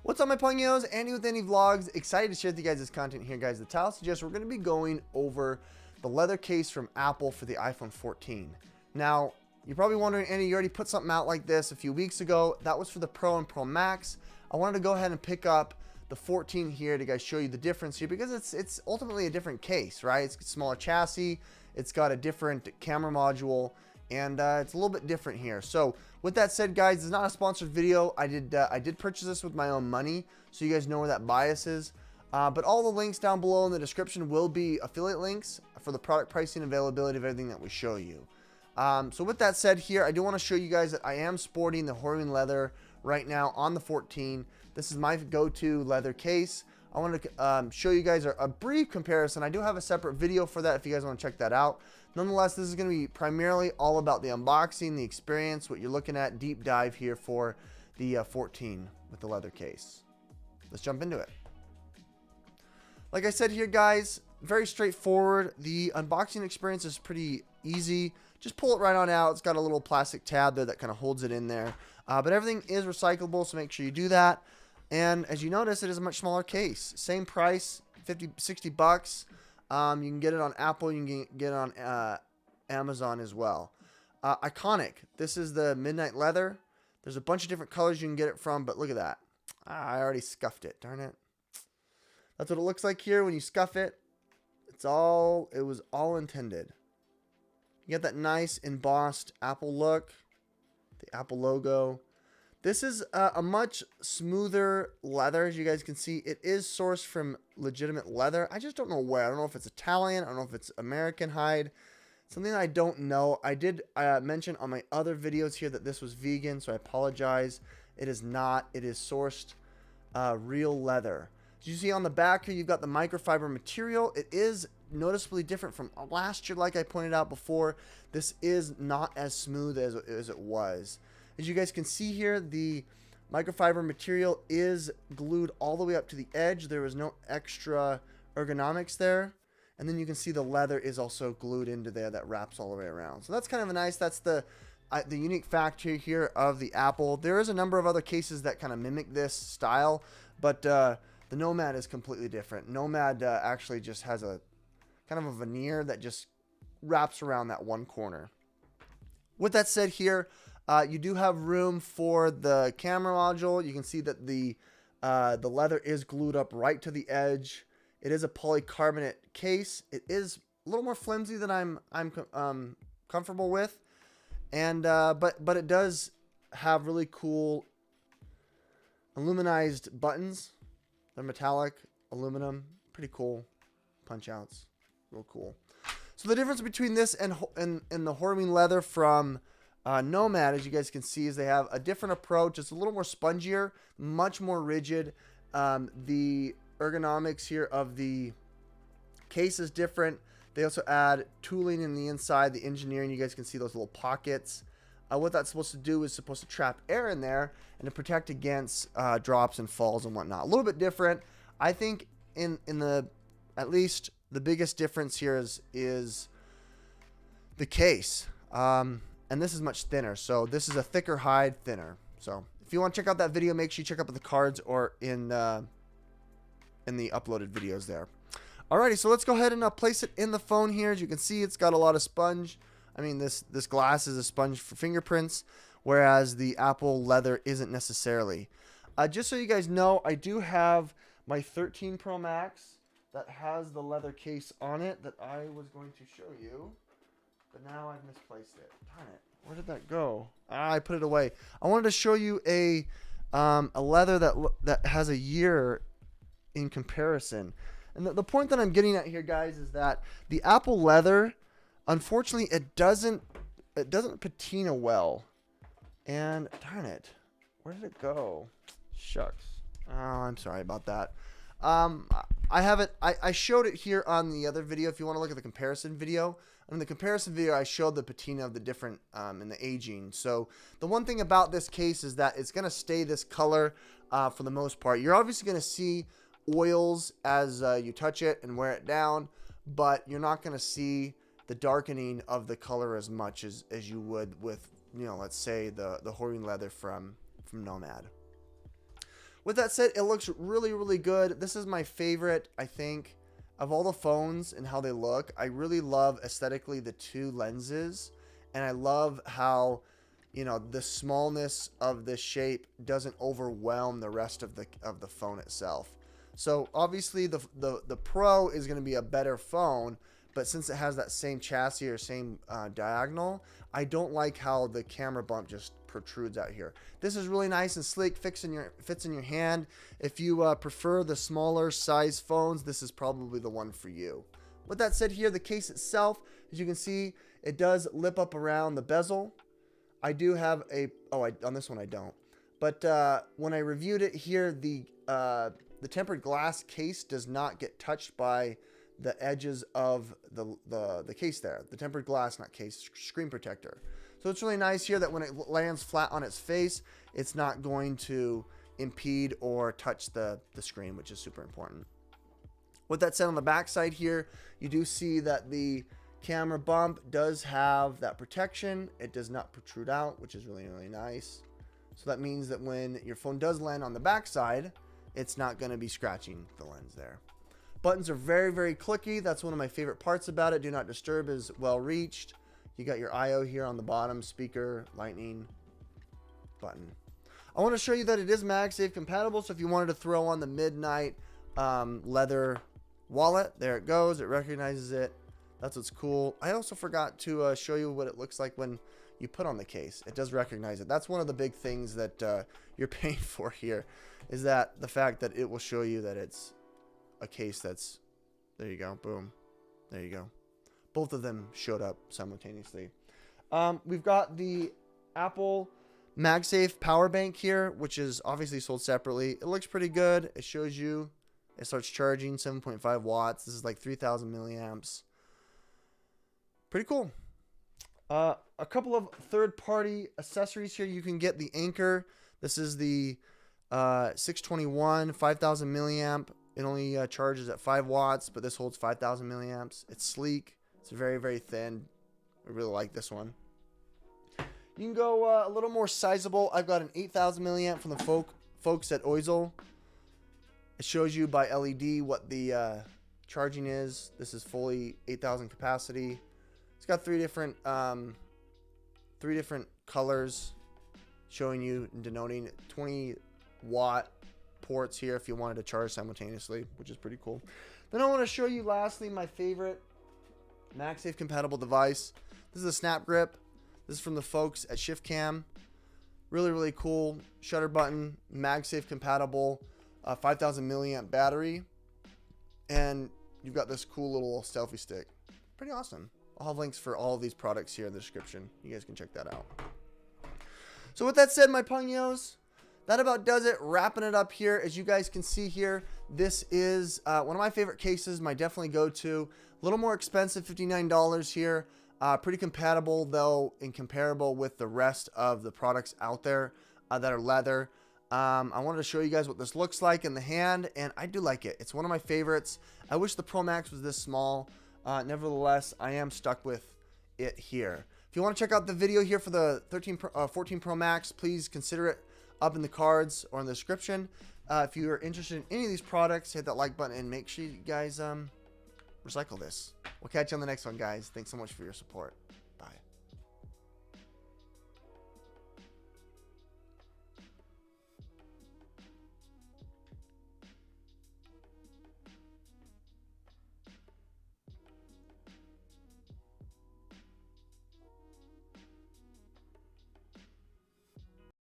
What's up, my Pongos? Andy with Andy Vlogs. Excited to share with you guys this content here, guys. The title suggests we're going to be going over the leather case from Apple for the iPhone 14. Now, you're probably wondering, Andy, you already put something out like this a few weeks ago. That was for the Pro and Pro Max. I wanted to go ahead and pick up the 14 here to guys show you the difference here, because it's ultimately a different case, right? It's a smaller chassis. It's got a different camera module, and it's a little bit different here. So with that said, guys, it's not a sponsored video. I did purchase this with my own money, so you guys know where that bias is. But all the links down below in the description will be affiliate links for the product pricing and availability of everything that we show you. So with that said here, I do want to show you guys that I am sporting the Horween leather right now on the 14. This is my go-to leather case. I want to show you guys a brief comparison. I do have a separate video for that if you guys want to check that out. Nonetheless, this is going to be primarily all about the unboxing, the experience, what you're looking at, deep dive here for the 14 with the leather case. Let's jump into it. Like I said here, guys, very straightforward. The unboxing experience is pretty easy. Just pull it right on out. It's got a little plastic tab there that kind of holds it in there. But everything is recyclable, so make sure you do that. And as you notice, it is a much smaller case. Same price, 50, 60 bucks. You can get it on Apple. You can get it on Amazon as well. Iconic. This is the midnight leather. There's a bunch of different colors you can get it from, but look at that. I already scuffed it. Darn it. That's what it looks like here when you scuff it. It was all intended. You get that nice embossed Apple look. The Apple logo. This is a much smoother leather, as you guys can see. It is sourced from legitimate leather. I just don't know where. I don't know if it's Italian. I don't know if it's American hide. Something I don't know. I did mention on my other videos here that this was vegan, so I apologize. It is not. It is sourced real leather. As you see on the back here, you've got the microfiber material. It is noticeably different from last year, like I pointed out before. This is not as smooth as it was. As you guys can see here, the microfiber material is glued all the way up to the edge. There is no extra ergonomics there. And then you can see the leather is also glued into there that wraps all the way around. So that's kind of a nice, that's the unique factor here of the Apple. There is a number of other cases that kind of mimic this style, but the Nomad is completely different. Nomad actually just has a kind of a veneer that just wraps around that one corner. With that said here, you do have room for the camera module. You can see that the leather is glued up right to the edge. It is a polycarbonate case. It is a little more flimsy than I'm comfortable with, and but it does have really cool aluminized buttons. They're metallic, aluminum, pretty cool punch outs, real cool. So the difference between this and the Horween leather from Nomad, as you guys can see, is they have a different approach. It's a little more spongier, much more rigid. The ergonomics here of the case is different. They also add tooling in the inside, the engineering. You guys can see those little pockets. What that's supposed to do is supposed to trap air in there and to protect against drops and falls and whatnot. A little bit different. I think in the, at least the biggest difference here is the case. And this is much thinner. So this is a thicker hide, thinner. So if you want to check out that video, make sure you check out the cards or in the uploaded videos there. Alrighty, so let's go ahead and place it in the phone here. As you can see, it's got a lot of sponge. I mean, this glass is a sponge for fingerprints, whereas the Apple leather isn't necessarily. Just so you guys know, I do have my 13 Pro Max that has the leather case on it that I was going to show you. But now I've misplaced it. Darn it. Where did that go? I put it away. I wanted to show you a leather that has a year in comparison. And the point that I'm getting at here, guys, is that the Apple leather, unfortunately, it doesn't patina well. And darn it. Where did it go? Shucks. Oh, I'm sorry about that. I haven't. I showed it here on the other video. If you want to look at the comparison video, in the comparison video, I showed the patina of the different and the aging. So the one thing about this case is that it's going to stay this color for the most part. You're obviously going to see oils as you touch it and wear it down, but you're not going to see the darkening of the color as much as you would with, you know, let's say the Horween leather from Nomad. With that said, it looks really, really good. This is my favorite, I think, of all the phones and how they look. I really love aesthetically the two lenses, and I love how, you know, the smallness of this shape doesn't overwhelm the rest of the phone itself. So obviously the Pro is going to be a better phone, but since it has that same chassis or same diagonal, I don't like how the camera bump just protrudes out here. This is really nice and sleek, fits in your hand. If you prefer the smaller size phones, this is probably the one for you. With that said, here the case itself, as you can see, it does lip up around the bezel. I do have a on this one I don't, but when I reviewed it here, the tempered glass case does not get touched by the edges of the case there. The tempered glass, not case, screen protector. So it's really nice here that when it lands flat on its face, it's not going to impede or touch the screen, which is super important. With that said, on the back side here, you do see that the camera bump does have that protection. It does not protrude out, which is really, really nice. So that means that when your phone does land on the back side, it's not going to be scratching the lens there. Buttons are very, very clicky. That's one of my favorite parts about it. Do not disturb is well reached. You got your I/O here on the bottom, speaker, lightning button. I want to show you that it is MagSafe compatible. So if you wanted to throw on the midnight leather wallet, there it goes. It recognizes it. That's what's cool. I also forgot to show you what it looks like when you put on the case. It does recognize it. That's one of the big things that you're paying for here, is that the fact that it will show you that it's a case that's, there you go, boom, there you go. Both of them showed up simultaneously. We've got the Apple MagSafe power bank here, which is obviously sold separately. It looks pretty good. It shows you, it starts charging 7.5 watts. This is like 3,000 milliamps. Pretty cool. A couple of third-party accessories here. You can get the Anker. This is the 621, 5,000 milliamp. It only charges at 5 watts, but this holds 5,000 milliamps. It's sleek. It's very, very thin. I really like this one. You can go a little more sizable. I've got an 8,000 milliamp from the folks at Oizel. It shows you by LED what the charging is. This is fully 8,000 capacity. It's got three different colors showing you and denoting 20 watt ports here if you wanted to charge simultaneously, which is pretty cool. Then I want to show you lastly my favorite MagSafe compatible device. This is a snap grip. This is from the folks at ShiftCam. Really, really cool. Shutter button, MagSafe compatible, 5,000 milliamp battery, and you've got this cool little selfie stick. Pretty awesome. I'll have links for all of these products here in the description. You guys can check that out. So with that said, my pungos, that about does it. Wrapping it up here. As you guys can see here, this is one of my favorite cases, my definitely go-to. A little more expensive, $59 here. Pretty compatible, though, and comparable with the rest of the products out there that are leather. I wanted to show you guys what this looks like in the hand, and I do like it. It's one of my favorites. I wish the Pro Max was this small. Nevertheless, I am stuck with it here. If you want to check out the video here for the 14 Pro Max, please consider it up in the cards or in the description. If you are interested in any of these products, hit that like button and make sure you guys recycle this. We'll catch you on the next one, guys. Thanks so much for your support.